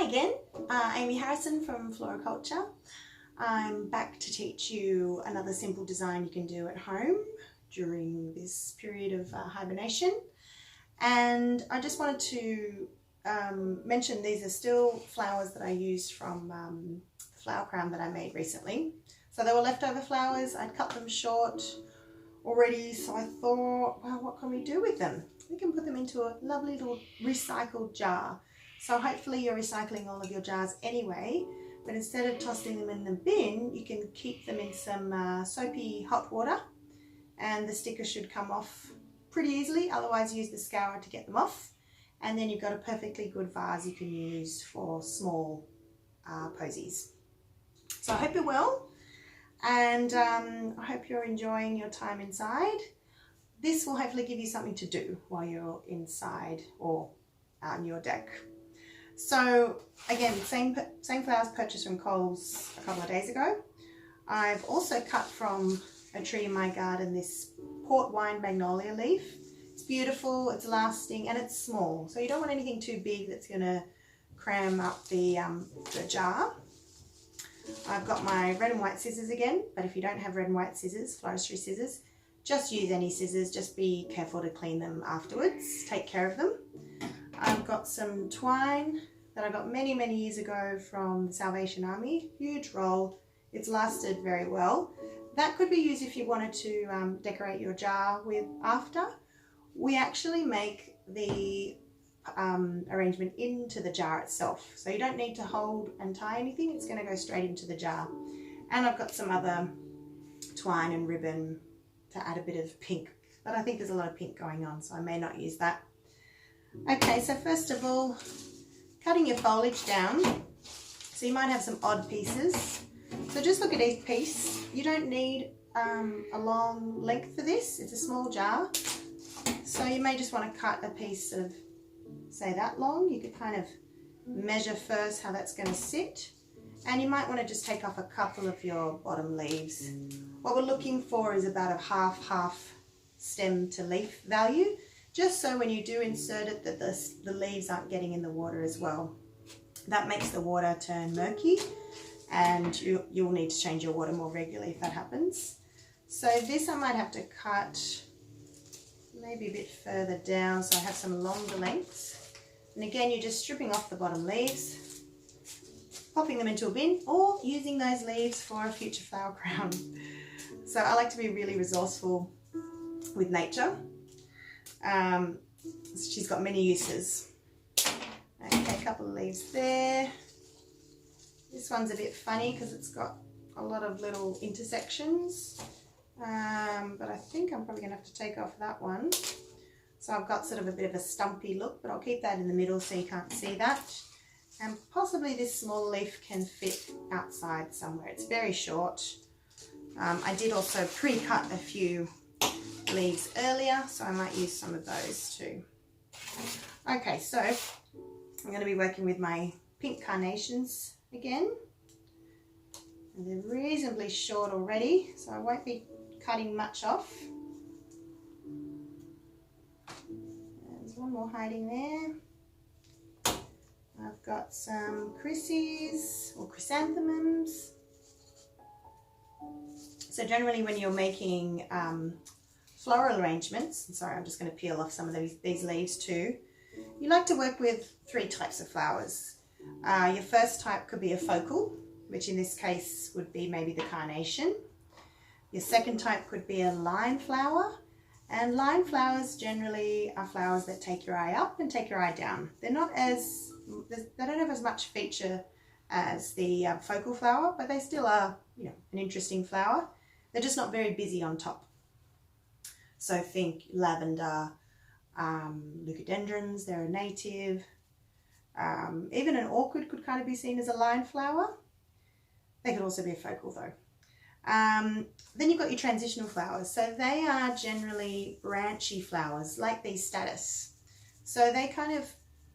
Hi again, Amy Harrison from Floriculture. I'm back to teach you another simple design you can do at home during this period of hibernation. And I just wanted to mention these are still flowers that I used from the flower crown that I made recently. So they were leftover flowers. I'd cut them short already, so I thought, well, what can we do with them? We can put them into a lovely little recycled jar. So hopefully you're recycling all of your jars anyway, but instead of tossing them in the bin, you can keep them in some soapy hot water, and the sticker should come off pretty easily. Otherwise use the scourer to get them off, and then you've got a perfectly good vase you can use for small posies. So I hope you're well, and I hope you're enjoying your time inside. This will hopefully give you something to do while you're inside or out on your deck. So again, same flowers purchased from Coles a couple of days ago. I've also cut from a tree in my garden this port wine magnolia leaf. It's beautiful, it's lasting, and it's small. So you don't want anything too big that's going to cram up the jar. I've got my red and white scissors again, but if you don't have red and white scissors, floristry scissors, just use any scissors. Just be careful to clean them afterwards. Take care of them. I've got some twine that I got many years ago from the Salvation Army. Huge roll. It's lasted very well. That could be used if you wanted to decorate your jar with after. We actually make the arrangement into the jar itself. So you don't need to hold and tie anything. It's going to go straight into the jar. And I've got some other twine and ribbon to add a bit of pink. But I think there's a lot of pink going on, so I may not use that. Okay, so first of all, cutting your foliage down. So you might have some odd pieces. So just look at each piece. You don't need a long length for this. It's a small jar. So you may just want to cut a piece of, say, that long. You could kind of measure first how that's going to sit. And you might want to just take off a couple of your bottom leaves. What we're looking for is about a half stem to leaf value, just so when you do insert it that the leaves aren't getting in the water as well. That makes the water turn murky, and you'll need to change your water more regularly if that happens. So this I might have to cut maybe a bit further down so I have some longer lengths. And again, you're just stripping off the bottom leaves, popping them into a bin, or using those leaves for a future flower crown. So I like to be really resourceful with nature. She's got many uses. Okay, a couple of leaves there. This one's a bit funny because it's got a lot of little intersections, but I think I'm probably going to have to take off that one. So I've got sort of a bit of a stumpy look, but I'll keep that in the middle so you can't see that. And possibly this small leaf can fit outside somewhere. It's very short. I did also pre-cut a few leaves earlier, so I might use some of those too. Okay, so I'm going to be working with my pink carnations again. And they're reasonably short already, so I won't be cutting much off. There's one more hiding there. I've got some chryses or chrysanthemums. So generally when you're making floral arrangements, sorry, I'm just going to peel off some of these leaves too. You like to work with 3 types of flowers. Your first type could be a focal, which in this case would be maybe the carnation. Your second type could be a line flower, and line flowers generally are flowers that take your eye up and take your eye down. They don't have as much feature as the focal flower, but they still are, you know, an interesting flower. They're just not very busy on top. So think lavender, leucadendrons, they're a native. Even an orchid could kind of be seen as a line flower. They could also be a focal though. Then you've got your transitional flowers. So they are generally branchy flowers like these Statice. So they kind of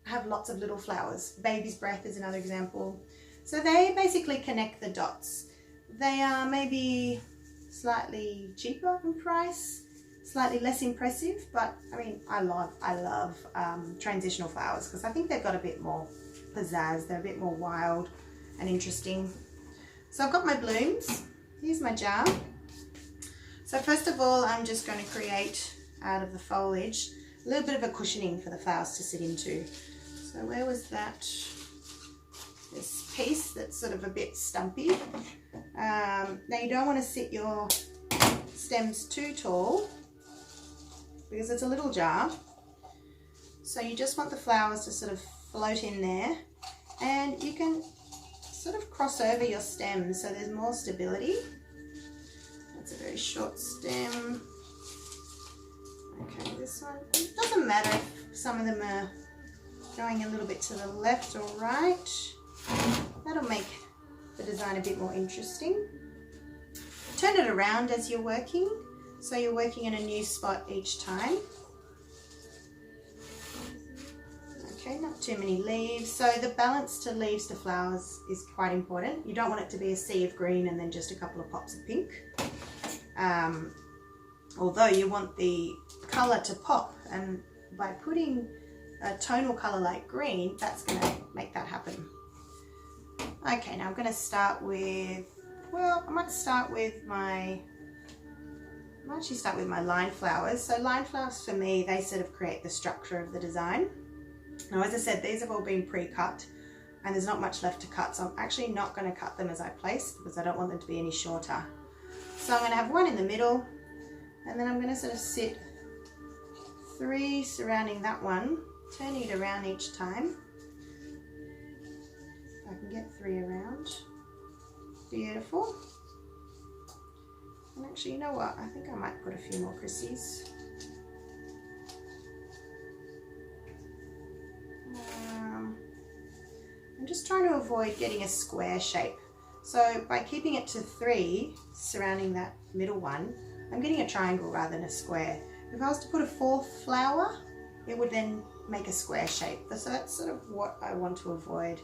have lots of little flowers. Baby's breath is another example. So they basically connect the dots. They are maybe slightly cheaper in price, slightly less impressive, but I mean, I love transitional flowers because I think they've got a bit more pizzazz. They're a bit more wild and interesting. So I've got my blooms. Here's my jar. So first of all, I'm just going to create out of the foliage a little bit of a cushioning for the flowers to sit into. So where was that? This piece that's sort of a bit stumpy. Now you don't want to sit your stems too tall because it's a little jar. So you just want the flowers to sort of float in there, and you can sort of cross over your stems so there's more stability. That's a very short stem. Okay, this one, it doesn't matter if some of them are going a little bit to the left or right. That'll make the design a bit more interesting. Turn it around as you're working, so you're working in a new spot each time. Okay, not too many leaves. So the balance to leaves to flowers is quite important. You don't want it to be a sea of green and then just a couple of pops of pink. Although you want the colour to pop, and by putting a tonal colour like green, that's going to make that happen. Okay, now I'm going to start with, well, I might actually start with my line flowers. So line flowers for me, they sort of create the structure of the design. Now, as I said, these have all been pre-cut and there's not much left to cut. So I'm actually not going to cut them as I place because I don't want them to be any shorter. So I'm going to have one in the middle, and then I'm going to sort of sit 3 surrounding that one, turning it around each time. If I can get 3 around. Beautiful. And actually, you know what? I think I might put a few more Chrissies. I'm just trying to avoid getting a square shape. So by keeping it to 3 surrounding that middle one, I'm getting a triangle rather than a square. If I was to put a 4th flower, it would then make a square shape. So that's sort of what I want to avoid.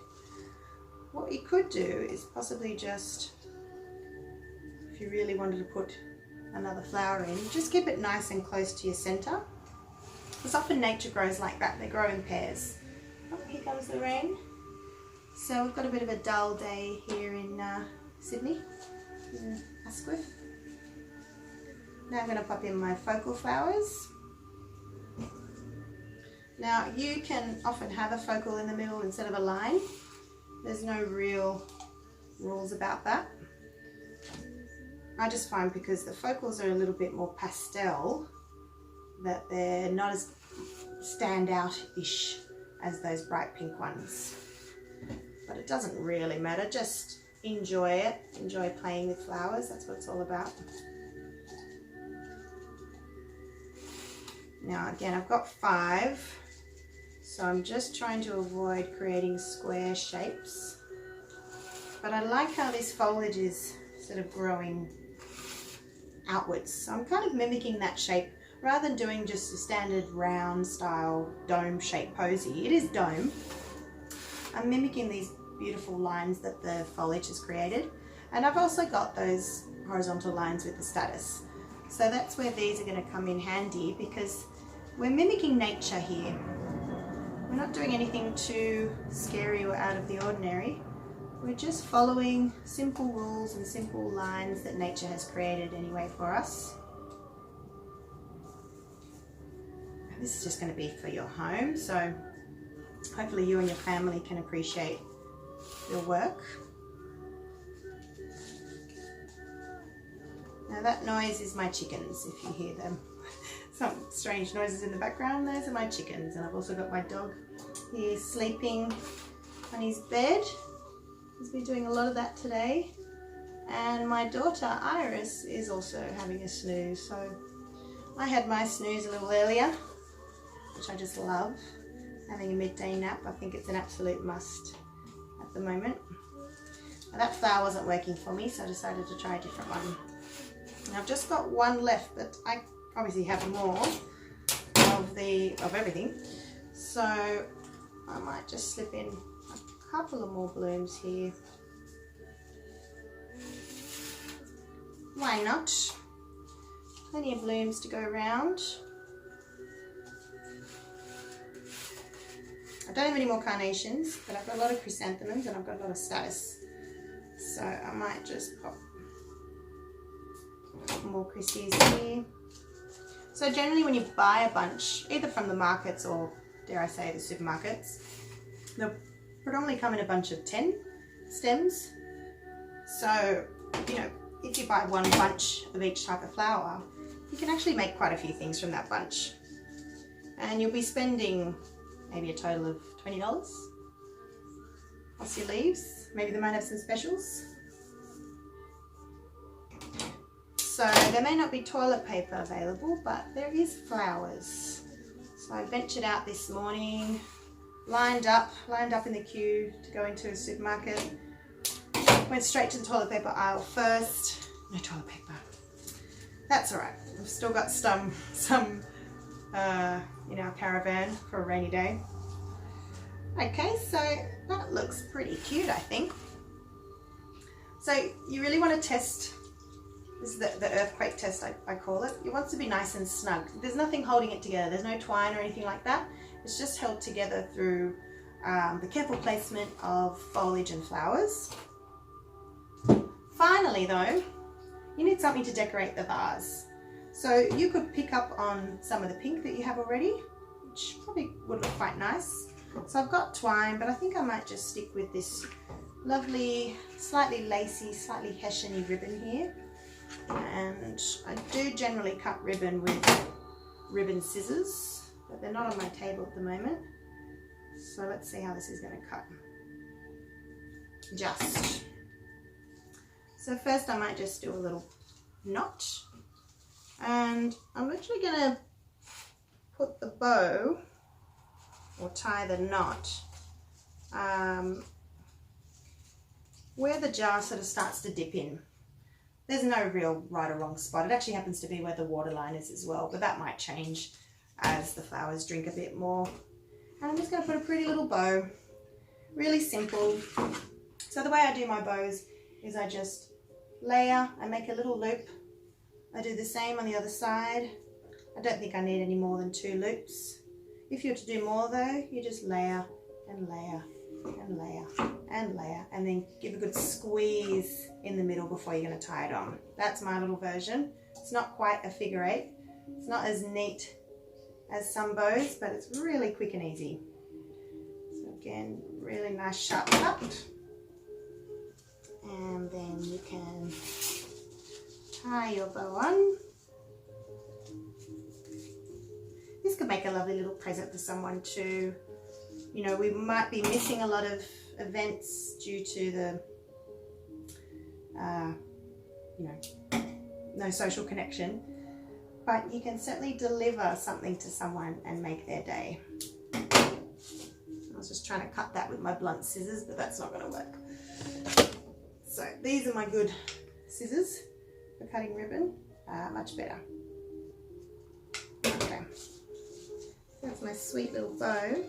What you could do is possibly just, if you really wanted to put another flower in, just keep it nice and close to your center. Because often nature grows like that, they grow in pairs. Oh, here comes the rain. So we've got a bit of a dull day here in Sydney, in Asquith. Now I'm going to pop in my focal flowers. Now you can often have a focal in the middle instead of a line. There's no real rules about that. I just find because the focals are a little bit more pastel that they're not as standout-ish as those bright pink ones. But it doesn't really matter, just enjoy it. Enjoy playing with flowers, that's what it's all about. Now again, I've got 5, so I'm just trying to avoid creating square shapes. But I like how this foliage is sort of growing outwards. So I'm kind of mimicking that shape rather than doing just a standard round style dome shape posy. It is dome. I'm mimicking these beautiful lines that the foliage has created, and I've also got those horizontal lines with the Statice, so that's where these are going to come in handy because we're mimicking nature here. We're not doing anything too scary or out of the ordinary. We're just following simple rules and simple lines that nature has created anyway for us. And this is just going to be for your home, so hopefully you and your family can appreciate your work. Now that noise is my chickens, if you hear them. Some strange noises in the background, those are my chickens. And I've also got my dog here sleeping on his bed. He's been doing a lot of that today. And my daughter Iris is also having a snooze. So I had my snooze a little earlier, which I just love. Having a midday nap, I think it's an absolute must at the moment. Now that flower wasn't working for me, so I decided to try a different one. And I've just got one left, but I obviously have more of everything. So I might just slip in a couple of more blooms here. Why not? Plenty of blooms to go around. I don't have any more carnations, but I've got a lot of chrysanthemums and I've got a lot of statice. So I might just pop more Christies here. So generally when you buy a bunch, either from the markets or, dare I say, the supermarkets, they'll predominantly come in a bunch of 10 stems. So, you know, if you buy one bunch of each type of flower, you can actually make quite a few things from that bunch. And you'll be spending maybe a total of $20 plus your leaves. Maybe they might have some specials. So there may not be toilet paper available, but there is flowers. So I ventured out this morning, lined up in the queue to go into a supermarket. Went straight to the toilet paper aisle first. No toilet paper. That's all right. I've still got some in our caravan for a rainy day. Okay, so that looks pretty cute, I think. So you really want to test, this is the earthquake test, I call it. It wants to be nice and snug. There's nothing holding it together. There's no twine or anything like that. It's just held together through the careful placement of foliage and flowers. Finally though, you need something to decorate the vase. So you could pick up on some of the pink that you have already, which probably would look quite nice. So I've got twine, but I think I might just stick with this lovely, slightly lacy, slightly Hessian-y ribbon here. And I do generally cut ribbon with ribbon scissors, but they're not on my table at the moment. So let's see how this is going to cut. Just. So first I might just do a little knot. And I'm actually going to put the bow, or tie the knot, where the jar sort of starts to dip in. There's no real right or wrong spot. It actually happens to be where the waterline is as well, but that might change as the flowers drink a bit more. And I'm just going to put a pretty little bow, really simple. So the way I do my bows is I just layer, I make a little loop. I do the same on the other side. I don't think I need any more than 2 loops. If you were to do more though, you just layer and layer and layer and layer, and then give a good squeeze in the middle before you're going to tie it on. That's my little version. It's not quite a figure 8. It's not as neat as some bows, but it's really quick and easy. So again, really nice sharp cut. And then you can tie your bow on. This could make a lovely little present for someone too. You know, we might be missing a lot of events due to the, you know, no social connection, but you can certainly deliver something to someone and make their day. I was just trying to cut that with my blunt scissors, but that's not going to work. So these are my good scissors for cutting ribbon, much better. Okay, that's my sweet little bow,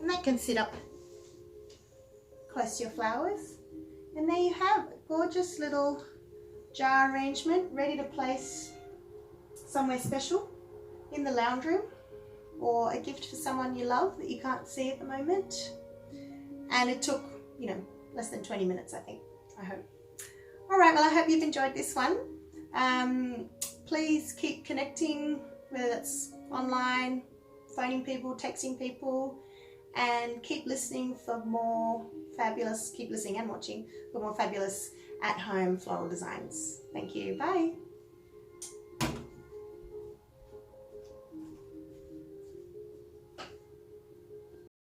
and that can sit up close to your flowers. And there you have a gorgeous little jar arrangement ready to place somewhere special in the lounge room, or a gift for someone you love that you can't see at the moment. And it took, you know, less than 20 minutes, I think, I hope. All right, well, I hope you've enjoyed this one. Please keep connecting, whether that's online, phoning people, texting people, and keep listening for more fabulous, keep listening and watching for more fabulous at-home floral designs. Thank you, bye.